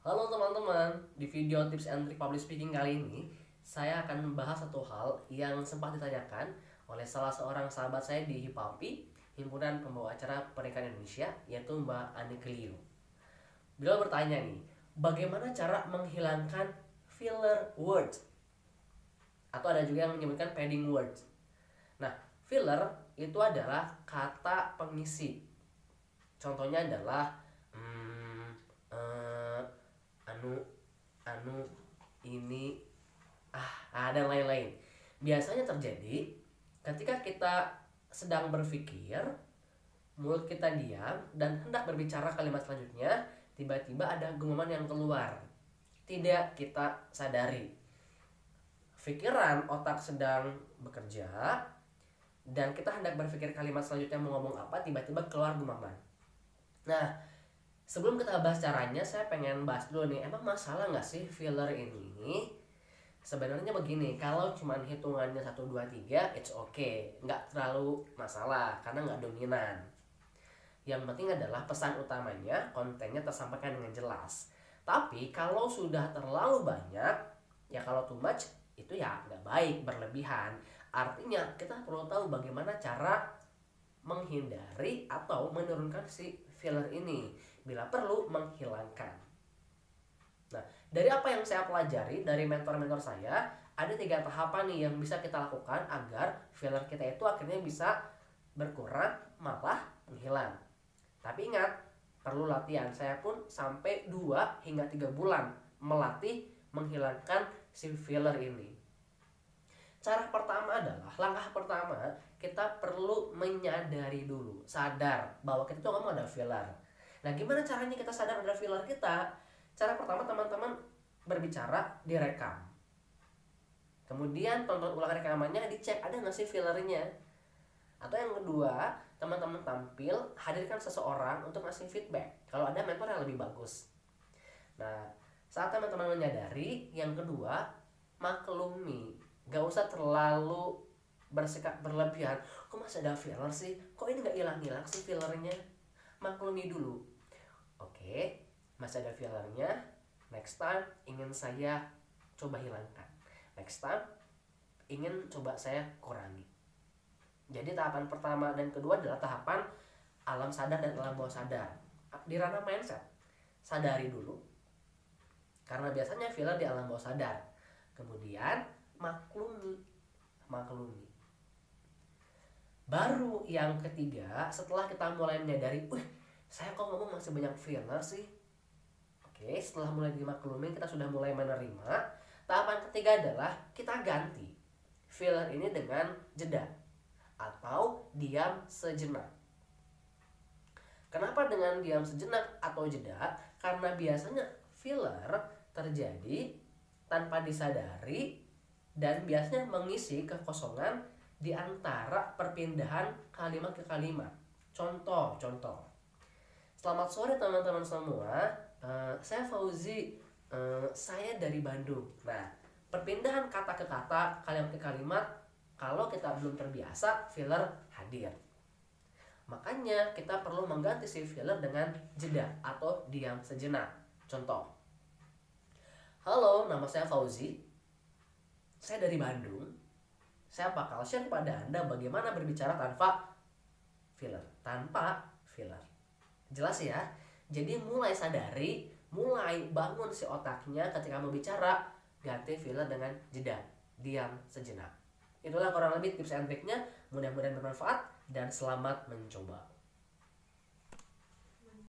Halo teman-teman, di video tips and trick public speaking kali ini saya akan membahas satu hal yang sempat ditanyakan oleh salah seorang sahabat saya di HIPAPI, Himpunan Pembawa Acara Pernikahan Indonesia, yaitu Mbak Ani Kelio. Beliau bertanya nih, bagaimana cara menghilangkan filler words? Atau ada juga yang menyebutkan padding words. Nah, filler itu adalah kata pengisi. Contohnya adalah anu anu ini dan lain-lain. Biasanya terjadi ketika kita sedang berpikir, mulut kita diam dan hendak berbicara kalimat selanjutnya, tiba-tiba ada genggaman yang keluar, tidak kita sadari. Pikiran otak sedang bekerja dan kita hendak berpikir kalimat selanjutnya mau ngomong apa, tiba-tiba keluar genggaman. Nah, sebelum kita bahas caranya, saya pengen bahas dulu nih, emang masalah nggak sih filler ini? Sebenarnya begini, kalau cuman hitungannya 1, 2, 3, it's okay, nggak terlalu masalah karena nggak dominan. Yang penting adalah pesan utamanya, kontennya tersampaikan dengan jelas. Tapi kalau sudah terlalu banyak, ya kalau too much, itu ya nggak baik, berlebihan. Artinya kita perlu tahu bagaimana cara menghindari atau menurunkan si filler ini, bila perlu menghilangkan. Nah, dari apa yang saya pelajari dari mentor-mentor saya, ada 3 tahapan nih yang bisa kita lakukan agar filler kita itu akhirnya bisa berkurang malah menghilang. Tapi ingat, perlu latihan. Saya pun sampai 2 hingga 3 bulan melatih menghilangkan si filler ini. Cara pertama adalah, langkah pertama, kita perlu menyadari dulu, sadar bahwa kita tuh ngomong ada filler. Nah, gimana caranya kita sadar ada filler kita? Cara pertama, teman-teman berbicara direkam. Kemudian tonton ulang rekamannya, dicek ada nggak sih fillernya. Atau yang kedua, teman-teman tampil, hadirkan seseorang untuk ngasih feedback. Kalau ada mentor yang lebih bagus. Nah, saat teman-teman menyadari, yang kedua, maklumi. Gak usah terlalu bersikap berlebihan. Kok masih ada filler sih? Kok ini gak hilang-hilang sih fillernya? Maklumi dulu. Oke, masih ada fillernya. Next time ingin saya coba hilangkan. Next time ingin coba saya kurangi. Jadi tahapan pertama dan kedua adalah tahapan alam sadar dan alam bawah sadar. Di ranah mindset, sadari dulu, karena biasanya filler di alam bawah sadar. Kemudian maklumi. Baru yang ketiga, setelah kita mulai menyadari, saya kok ngomong masih banyak filler sih. Oke, setelah mulai dimaklumi, kita sudah mulai menerima. Tahapan ketiga adalah kita ganti filler ini dengan jeda atau diam sejenak. Kenapa dengan diam sejenak atau jeda? Karena biasanya filler terjadi tanpa disadari dan biasanya mengisi kekosongan di antara perpindahan kalimat ke kalimat. Contoh. Selamat sore teman-teman semua, saya Fauzi, saya dari Bandung. Nah, perpindahan kata ke kata, kalimat ke kalimat, kalau kita belum terbiasa, filler hadir. Makanya kita perlu mengganti si filler dengan jeda atau diam sejenak. Contoh, halo, nama saya Fauzi, saya dari Bandung. Saya bakal share kepada Anda bagaimana berbicara tanpa filler. Jelas ya? Jadi mulai sadari, mulai bangun si otaknya ketika mau bicara, ganti filler dengan jeda, diam sejenak. Itulah kurang lebih tips and triknya. Mudah-mudahan bermanfaat dan selamat mencoba.